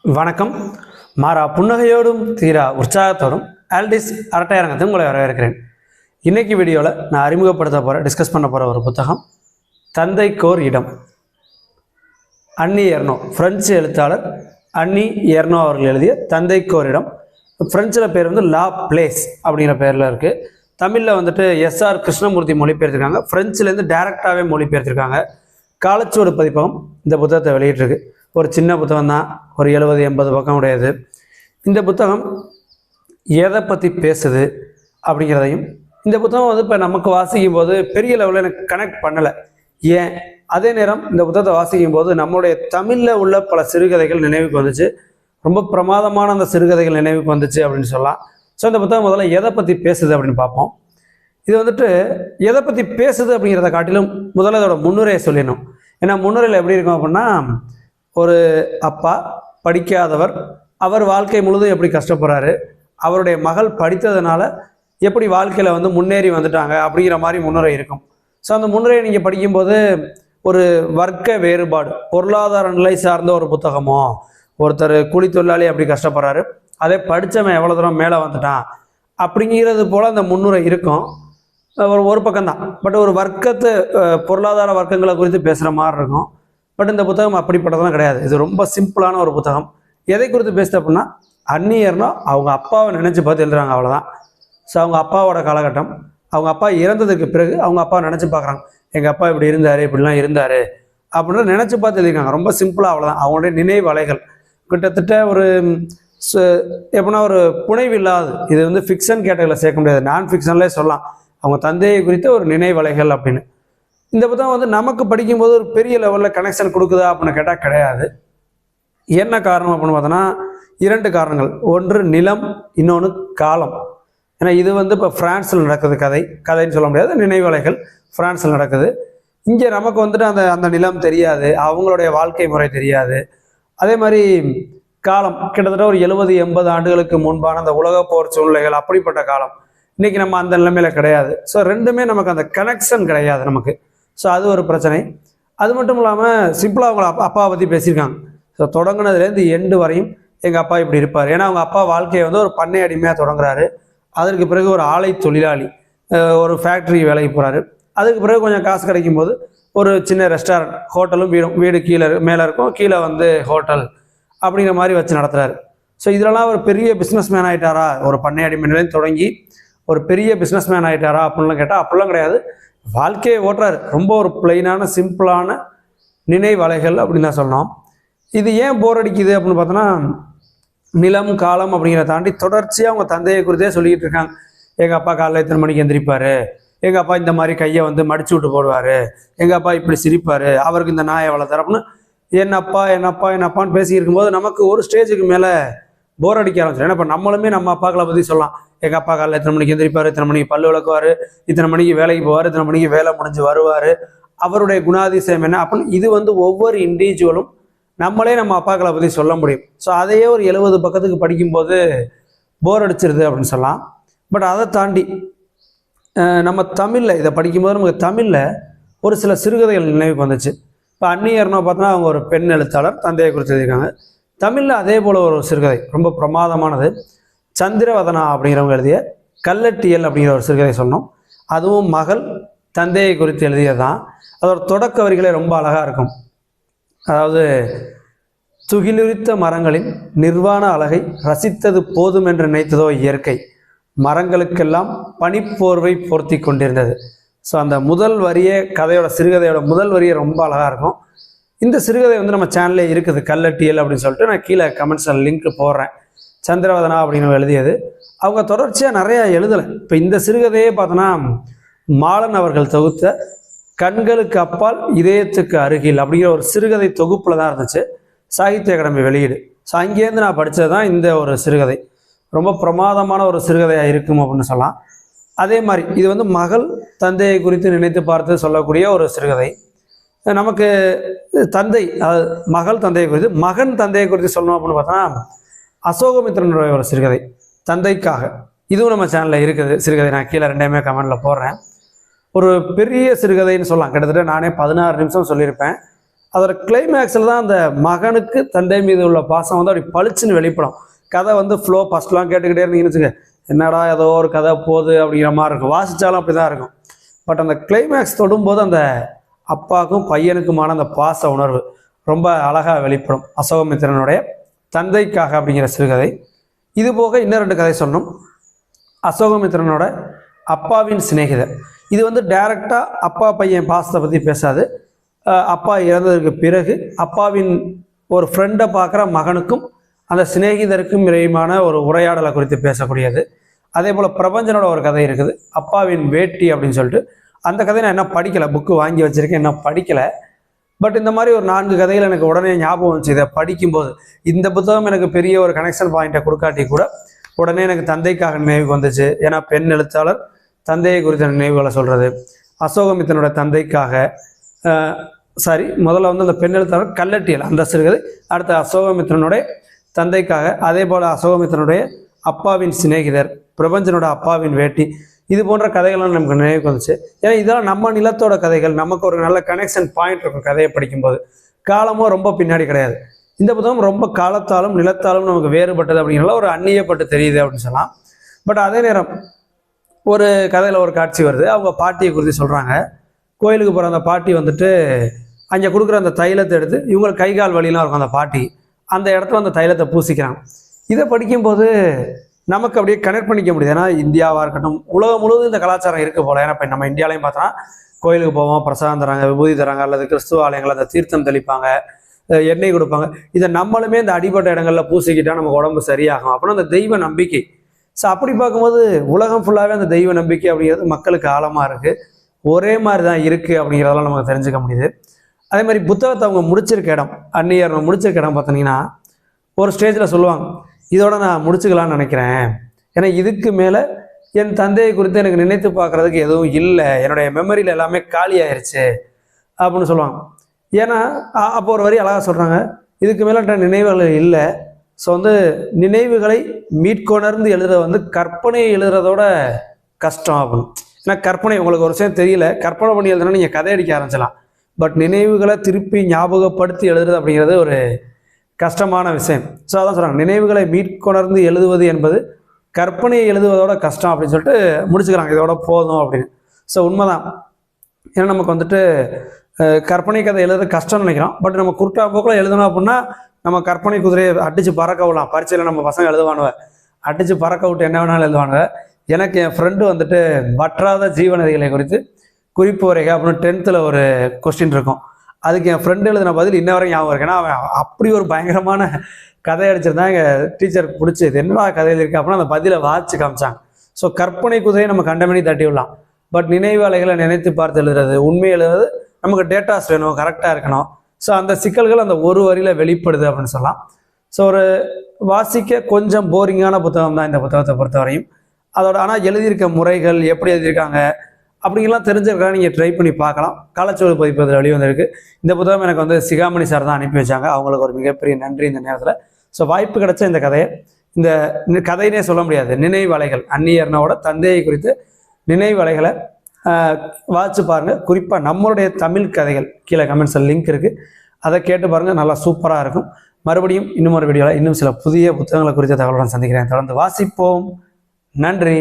வணக்கம். மாறா புன்னகையோடும் தீரா உற்சாகத்தோடும் ஆல்டிஸ் அரட்டையரங்கத்தையும் உங்களை வரவேற்கிறேன். இன்னைக்கு வீடியோவில் நான் அறிமுகப்படுத்த டிஸ்கஸ் பண்ண போகிற ஒரு புத்தகம் தந்தைக்கோர் இடம். அன்னி எர்னோ, பிரெஞ்சு எழுத்தாளர் அன்னி எர்னோ அவர்கள் எழுதிய தந்தைக்கோர் இடம். பிரெஞ்சில் பேர் லா பிளேஸ் அப்படிங்கிற பேரில் இருக்குது. தமிழில் எஸ்ஆர் கிருஷ்ணமூர்த்தி மொழிபெயர்த்திருக்காங்க. ஃப்ரெஞ்சிலேருந்து டைரெக்டாகவே மொழிபெயர்த்திருக்காங்க. காலச்சுவடு பதிப்பகம் இந்த புத்தகத்தை வெளியிட்டிருக்கு. ஒரு சின்ன புத்தகம் தான், ஒரு 70-80 பக்கம் உடையது. இந்த புத்தகம் எதை பற்றி பேசுது அப்படிங்கிறதையும், இந்த புத்தகம் இப்போ நமக்கு வாசிக்கும் போது பெரிய லெவலில் எனக்கு கனெக்ட் பண்ணலை. ஏன்? அதே நேரம் இந்த புத்தகத்தை வாசிக்கும் போது நம்மளுடைய தமிழில் உள்ள பல சிறுகதைகள் நினைவுக்கு வந்துச்சு. ரொம்ப பிரமாதமான அந்த சிறுகதைகள் நினைவுக்கு வந்துச்சு அப்படின்னு சொல்லலாம். ஸோ இந்த புத்தகம் முதல்ல எதை பற்றி பேசுது அப்படின்னு பார்ப்போம். இது எதை பற்றி பேசுது அப்படிங்கிறத காட்டிலும் முதல்ல அதோட முன்னுரையை சொல்லிடணும். ஏன்னா முன்னுரையில் எப்படி இருக்கும் அப்படின்னா, ஒரு அப்பா படிக்காதவர், அவர் வாழ்க்கை முழுதும் எப்படி கஷ்டப்படுறாரு, அவருடைய மகள் படித்ததுனால எப்படி வாழ்க்கையில் முன்னேறி வந்துட்டாங்க அப்படிங்கிற மாதிரி முன்னுரை இருக்கும். ஸோ அந்த முன்னுரையை நீங்கள் படிக்கும்போது ஒரு வர்க்க வேறுபாடு, பொருளாதார நிலை சார்ந்த ஒரு புத்தகமோ, ஒருத்தர் கூலி தொழிலாளி அப்படி கஷ்டப்படுறாரு, அதே படித்தவன் எவ்வளோ தூரம் மேலே வந்துட்டான் அப்படிங்கிறது போல் அந்த முன்னுரை இருக்கும். ஒரு பக்கம்தான். பட் ஒரு வர்க்கத்தை, பொருளாதார வர்க்கங்களை குறித்து பேசுகிற மாதிரி இருக்கும். பட் இந்த புத்தகம் அப்படிப்பட்டதெல்லாம் கிடையாது. இது ரொம்ப சிம்பிளான ஒரு புத்தகம். எதை குறித்து பேசுது அப்படின்னா, அன்னி எர்னோ அவங்க அப்பாவை நினச்சி பார்த்து எழுதுறாங்க, அவ்வளோதான். ஸோ அவங்க அப்பாவோட காலகட்டம், அவங்க அப்பா இறந்ததுக்கு பிறகு அவங்க அப்பா நினச்சி பார்க்குறாங்க, எங்கள் அப்பா இப்படி இருந்தார், இப்படிலாம் இருந்தார் அப்படின்னு நினச்சி பார்த்து எழுதியிருக்காங்க. ரொம்ப சிம்பிளாக, அவ்வளோதான். அவங்களுடைய நினைவலைகள் கிட்டத்தட்ட ஒரு எப்படின்னா ஒரு புனைவு இல்லாது. இது ஃபிக்ஷன் கேட்டகரியில் சேர்க்க முடியாது, நான் ஃபிக்ஷன்லேயே சொல்லலாம். அவங்க தந்தையை குறித்த ஒரு நினைவலைகள் அப்படின்னு. இந்த புத்தகம் நமக்கு படிக்கும்போது ஒரு பெரிய லெவலில் கனெக்ஷன் கொடுக்குதா அப்படின்னு கேட்டால் கிடையாது. என்ன காரணம் அப்படின்னு பார்த்தோன்னா, 2 காரணங்கள். ஒன்று நிலம், இன்னொன்று காலம். ஏன்னா இது இப்போ ஃப்ரான்ஸில் நடக்குது. கதைன்னு சொல்ல முடியாது, நினைவலைகள் ஃப்ரான்ஸில் நடக்குது. இங்கே நமக்கு அந்த நிலம் தெரியாது, அவங்களுடைய வாழ்க்கை முறை தெரியாது. அதே மாதிரி காலம் கிட்டத்தட்ட ஒரு 70-80 ஆண்டுகளுக்கு முன்பான அந்த உலக போர் சூழ்நிலைகள், அப்படிப்பட்ட காலம். இன்றைக்கி நம்ம அந்த நிலைமையில கிடையாது. ஸோ ரெண்டுமே நமக்கு அந்த கனெக்ஷன் கிடையாது நமக்கு. ஸோ அது ஒரு பிரச்சனை. அது மட்டும் இல்லாமல் சிம்பிளாக அவங்க அப்பாவை பற்றி பேசியிருக்காங்க. ஸோ தொடங்கினதுலேருந்து எண்டு வரையும் எங்கள் அப்பா இப்படி இருப்பார். ஏன்னா அவங்க அப்பா வாழ்க்கையை ஒரு பண்ணை அடிமையாக தொடங்குறாரு. அதற்கு பிறகு ஒரு ஆலை தொழிலாளி, ஒரு ஃபேக்ட்ரி வேலைக்கு போகிறாரு. அதுக்கு பிறகு கொஞ்சம் காசு கிடைக்கும் போது ஒரு சின்ன ரெஸ்டாரண்ட், ஹோட்டலும் வீடு கீழே மேலே இருக்கும், கீழே ஹோட்டல் அப்படிங்கிற மாதிரி வச்சு நடத்துகிறாரு. ஸோ இதிலலாம் ஒரு பெரிய பிஸ்னஸ் மேன் ஆகிட்டாரா, ஒரு பண்ணை அடிமையிலேருந்து தொடங்கி ஒரு பெரிய பிஸ்னஸ் மேன் ஆகிட்டாரா அப்படின்லாம் கேட்டால் அப்படிலாம் கிடையாது. வாழ்க்கையை ஓட்டுறாரு. ரொம்ப ஒரு பிளைனான சிம்பிளான நினைவலைகள் அப்படின்னு தான் சொல்லணும். இது ஏன் போர் அடிக்குது அப்படின்னு பார்த்தோன்னா, நிலம் காலம் அப்படிங்கிறத தாண்டி தொடர்ச்சியாக அவங்க தந்தையை குறித்தே சொல்லிக்கிட்டு இருக்காங்க. எங்கள் அப்பா காலையில் எத்தனை மணிக்கு எந்திரிப்பார், எங்கள் அப்பா இந்த மாதிரி கையை மடிச்சு விட்டு போடுவார், எங்கள் அப்பா இப்படி சிரிப்பார், அவருக்கு இந்த நாயை வளர்த்தார் அப்படின்னு என்னப்பான்னு பேசிக்கிட்டு இருக்கும்போது நமக்கு ஒரு ஸ்டேஜுக்கு மேலே போர் அடிக்க ஆரம்பிச்சிடும். ஏன்னா இப்போ நம்மளுமே நம்ம அப்பாக்களை பற்றி சொல்லலாம். எங்கள் அப்பா காலையில் எத்தனை மணிக்கு எந்திரிப்பார், இத்தனை மணிக்கு பல்லு விளக்குவார், இத்தனை மணிக்கு வேலைக்கு போவார், இத்தனை மணிக்கு வேலை முடிஞ்சு வருவார், அவருடைய குணாதிசயம் என்ன அப்படின்னு இது ஒவ்வொரு இண்டிவிஜுவலும் நம்மளே நம்ம அப்பாக்களை பற்றி சொல்ல முடியும். ஸோ அதையே ஒரு 70 பக்கத்துக்கு படிக்கும்போது போர் அடிச்சிருது அப்படின்னு சொல்லலாம். பட் அதை தாண்டி நம்ம தமிழில் இதை படிக்கும்போது நமக்கு தமிழில் ஒரு சில சிறுகதைகள் நினைவுக்கு வந்துச்சு. இப்போ அன்னி எர்னோ பார்த்தோன்னா அவங்க ஒரு பெண் எழுத்தாளர், தந்தையை குறித்து எழுதியிருக்காங்க. தமிழில் அதே போல் ஒரு சிறுகதை ரொம்ப பிரமாதமானது. சந்திரவதனா அப்படிங்கிறவங்க எழுதிய கல்லட்டியல் அப்படிங்கிற ஒரு சிறுகதை சொன்னோம். அதுவும் மகள் தந்தையை குறித்து எழுதியது தான். அதோட தொடக்க வரிகளே ரொம்ப அழகாக இருக்கும். அதாவது, துகிலுரித்த மரங்களின் நிர்வாண அழகை ரசித்தது போதும் என்று நினைத்ததோ இயற்கை, மரங்களுக்கெல்லாம் பனிப்போர்வை போர்த்தி கொண்டிருந்தது. ஸோ அந்த முதல் வரியே சிறுகதையோட முதல் வரியே ரொம்ப அழகாக இருக்கும். இந்த சிறுகதை நம்ம சேனல்லே இருக்குது, கல்லட்டியல் அப்படின்னு சொல்லிட்டு. நான் கீழே கமெண்ட்ஸில் லிங்க் போடுறேன். சந்திரவதனா அப்படின்னு எழுதியது. அவங்க தொடர்ச்சியாக நிறையா எழுதலை. இப்போ இந்த சிறுகதையே பார்த்தோன்னா, மாலன் அவர்கள் தொகுத்த கண்களுக்கு அப்பால் இதயத்துக்கு அருகில் அப்படிங்கிற ஒரு சிறுகதை தொகுப்பில் தான் இருந்துச்சு, சாகித்ய அகாடமி வெளியீடு. ஸோ அங்கேருந்து நான் படித்தது தான் இந்த ஒரு சிறுகதை. ரொம்ப பிரமாதமான ஒரு சிறுகதையாக இருக்கும் அப்படின்னு சொல்லலாம். அதே மாதிரி இது மகள் தந்தையை குறித்து நினைத்து பார்த்து சொல்லக்கூடிய ஒரு சிறுகதை. நமக்கு தந்தை, மகள் தந்தையை குறித்து, மகன் தந்தையை குறித்து சொல்லணும் அப்படின்னு பார்த்தோன்னா, அசோகமித்திரனுடைய ஒரு சிறுகதை தந்தைக்காக, இதுவும் நம்ம சேனலில் இருக்குது சிறுகதை. நான் கீழே 2மே கமெண்டில் போடுறேன். ஒரு பெரிய சிறுகதைன்னு சொல்லலாம். கிட்டத்தட்ட நானே 16 நிமிஷம் சொல்லியிருப்பேன். அதோட கிளைமேக்ஸில் தான் அந்த மகனுக்கு தந்தை மீது உள்ள பாசம் வந்து அப்படி பளிச்சுன்னு வெளிப்படும். கதை வந்து ஃப்ளோ ஃபஸ்ட்லாம் கேட்டுக்கிட்டே இருந்தீங்கன்னு வச்சுக்க, என்னடா ஏதோ ஒரு கதை போகுது அப்படிங்கிற மாதிரி இருக்கும், வாசித்தாலும் அப்படி தான் இருக்கும். பட் அந்த கிளைமேக்ஸ் தொடும்போது அந்த அப்பாவுக்கும் பையனுக்குமான அந்த பாச உணர்வு ரொம்ப அழகாக வெளிப்படும். அசோகமித்திரனுடைய தந்தைக்காக அப்படிங்கிற சிறுகதை. இது போக இன்னும் 2 கதை சொன்னோம். அசோகமித்திரனோட அப்பாவின் சிநேகிதர். இது வந்து டைரெக்டாக அப்பா பையன் பாசத்தை பற்றி பேசாது. அப்பா இறந்ததற்கு பிறகு அப்பாவின் ஒரு ஃப்ரெண்டை பார்க்குற மகனுக்கும் அந்த சிநேகிதருக்கும் இடையுமான ஒரு உரையாடலை குறித்து பேசக்கூடியது. அதே போல் பிரபஞ்சனோட ஒரு கதை இருக்குது, அப்பாவின் வேட்டி அப்படின்னு சொல்லிட்டு. அந்த கதையை நான் என்ன படிக்கலை, புக்கு வாங்கி வச்சுருக்கேன், என்ன படிக்கலை. பட் இந்த மாதிரி ஒரு 4 கதைகள் எனக்கு உடனே ஞாபகம் வந்துச்சு. இதை படிக்கும்போது இந்த புத்தகம் எனக்கு பெரிய ஒரு கனெக்ஷன் பாயிண்ட்டை கொடுக்காட்டி கூட உடனே எனக்கு தந்தைக்காக நினைவுக்கு வந்துச்சு. ஏன்னா பெண் எழுத்தாளர் தந்தையை குறித்த நினைவுகளை சொல்கிறது. அசோகமித்திரனோட தந்தைக்காக முதல்ல வந்து அந்த பெண் எழுத்தாளர் கல்லட்டியல் அந்த சிறுகதை, அடுத்த அசோகமித்திரனுடைய தந்தைக்காக, அதே போல் அசோகமித்திரனுடைய அப்பாவின் சிநேகிதர், பிரபஞ்சனோட அப்பாவின் வேட்டி, இது போன்ற கதைகள்லாம் நமக்கு நினைவுக்கு வந்துச்சு. ஏன்னா இதெல்லாம் நம்ம நிலத்தோட கதைகள், நமக்கு ஒரு நல்ல கனெக்ஷன் பாயிண்ட் இருக்கும் கதையை படிக்கும்போது. காலமும் ரொம்ப பின்னாடி கிடையாது. இந்த புத்தகம் ரொம்ப காலத்தாலும் நிலத்தாலும் நமக்கு வேறுபட்டது அப்படிங்கிற ஒரு அந்நியப்பட்டு தெரியுது அப்படின்னு சொல்லலாம். பட் அதே நேரம் ஒரு கதையில் ஒரு காட்சி வருது, அவங்க பாட்டியை குறித்து சொல்கிறாங்க. கோயிலுக்கு போகிற அந்த பாட்டி வந்துட்டு அங்கே கொடுக்குற அந்த தைலத்தை எடுத்து, இவங்களுக்கு கை கால் வலிலாம் இருக்கும், அந்த பாட்டி அந்த இடத்துல அந்த தைலத்தை பூசிக்கிறாங்க. இதை படிக்கும்போது நமக்கு அப்படியே கனெக்ட் பண்ணிக்க முடியுது. ஏன்னா இந்தியாவாக இருக்கட்டும், உலகம் முழுவதும் இந்த கலாச்சாரம் இருக்க போல. ஏன்னா இப்போ நம்ம இந்தியாலையும் பார்த்தோன்னா கோயிலுக்கு போவோம், பிரசாதம் தராங்க, விபூதி தராங்க, அல்லது கிறிஸ்துவ ஆலயங்கள் அந்த தீர்த்தம் தெளிப்பாங்க, எண்ணெய் கொடுப்பாங்க. இதை நம்மளுமே இந்த அடிப்பட்ட இடங்களில் பூசிக்கிட்டால் நமக்கு உடம்பு சரியாகும் அப்படின்னா அந்த தெய்வ நம்பிக்கை. ஸோ அப்படி பார்க்கும்போது உலகம் ஃபுல்லாகவே அந்த தெய்வ நம்பிக்கை அப்படிங்கிறது மக்களுக்கு ஆழமாக இருக்குது, ஒரே மாதிரி தான் இருக்குது அப்படிங்கிறதெல்லாம் நமக்கு தெரிஞ்சுக்க முடியுது. அதே மாதிரி புத்தகத்தை அவங்க முடிச்சிருக்க இடம், அந்நியர் முடிச்சிருக்க இடம் பார்த்தீங்கன்னா ஒரு ஸ்டேஜில் சொல்லுவாங்க, இதோட நான் முடிச்சுக்கலான்னு நினைக்கிறேன், ஏன்னா இதுக்கு மேலே என் தந்தையை குறித்து எனக்கு நினைத்து பார்க்குறதுக்கு எதுவும் இல்லை, என்னுடைய மெமரியில் எல்லாமே காலி ஆயிடுச்சு அப்படின்னு சொல்லுவாங்க. ஏன்னா அப்போ ஒரு வரி அழகாக சொல்கிறாங்க, இதுக்கு மேலே நினைவுகள் இல்லை. ஸோ வந்து நினைவுகளை மீட்கொணர்ந்து எழுதுறது வந்து கற்பனையை எழுதுறதோட கஷ்டம் அப்படின்னு. ஏன்னா கற்பனை உங்களுக்கு ஒரு விஷயம் தெரியல, கற்பனை பண்ணி எழுதுனா நீங்கள் கதை அடிக்க ஆரம்பிச்சலாம். பட் நினைவுகளை திருப்பி ஞாபகப்படுத்தி எழுதுறது அப்படிங்கிறது ஒரு கஷ்டமான விஷயம். ஸோ அதான் சொல்கிறாங்க, நினைவுகளை மீட்கொணர்ந்து எழுதுவது என்பது கற்பனையை எழுதுவதோட கஷ்டம் அப்படின்னு சொல்லிட்டு முடிச்சுக்கிறாங்க, இதோட போதும் அப்படின்னு. ஸோ உண்மைதான். ஏன்னா நமக்கு வந்துட்டு கற்பனை கதை எழுதுறது கஷ்டம்னு நினைக்கிறோம். பட் நம்ம குறுக்கா போக்கில் எழுதணும் அப்படின்னா நம்ம கற்பனை குதிரையை அடித்து பறக்க விடலாம். பரீட்சையில் நம்ம பசங்க எழுதுவானுவ, அடித்து பறக்க விட்டு என்ன வேணாலும் எழுதுவானுவ. எனக்கு என் ஃப்ரெண்டு வந்துட்டு வற்றாத ஜீவநதிகளை குறித்து குறிப்பு வரைக அப்படின்னு 10th ஒரு கொஸ்டின் இருக்கும். அதுக்கு என் ஃப்ரெண்டு எழுதின பதில் இன்ன வரைக்கும் ஞாபகம் இருக்கு. ஏன்னா அவன் அப்படி ஒரு பயங்கரமான கதை அடிச்சிருந்தான். எங்கள் டீச்சருக்கு பிடிச்சி இது என்னடா கதையில் இருக்குது அப்படின்னா அந்த பதிலை வாட்சி காமிச்சாங்க. ஸோ கற்பனை குதிரையை நம்ம கண்டமணி தட்டி விடலாம். பட் நினைவு அலைகளை நினைத்து பார்த்து எழுதுறது, உண்மை எழுதுறது, நமக்கு டேட்டாஸ் வேணும், கரெக்டாக இருக்கணும். ஸோ அந்த சிக்கல்கள் அந்த ஒரு வரியில் வெளிப்படுது அப்படின்னு சொல்லலாம். ஸோ ஒரு வாசிக்க கொஞ்சம் போரிங்கான புத்தகம் தான் இந்த புத்தகத்தை பொறுத்தவரையும். அதோட ஆனால் எழுதியிருக்க முறைகள் எப்படி எழுதியிருக்காங்க அப்படிங்கெல்லாம் தெரிஞ்சிருக்கா நீங்கள் ட்ரை பண்ணி பார்க்கலாம். காலச்சோறு பதிப்பதில் வெளிவந்திருக்கு. இந்த புத்தகம் எனக்கு வந்து சிகாமணி சார் தான் அனுப்பி வச்சாங்க, அவங்களுக்கு ஒரு மிகப்பெரிய நன்றி இந்த நேரத்தில். ஸோ வாய்ப்பு கிடைச்ச இந்த கதையை, இந்த கதையினே சொல்ல முடியாது, நினைவு அலைகள், அந்நியர்னோட தந்தையை குறித்து நினைவு அலைகளை வாசிச்சு பாருங்கள். குறிப்பாக நம்மளுடைய தமிழ் கதைகள் கீழே கமெண்ட்ஸில் லிங்க் இருக்குது, அதை கேட்டு பாருங்கள், நல்லா சூப்பராக இருக்கும். மறுபடியும் இன்னும் ஒரு வீடியோவில் இன்னும் சில புதிய புத்தகங்களை குறித்த தகவலுடன் சந்திக்கிறேன். தொடர்ந்து வாசிப்போம். நன்றி.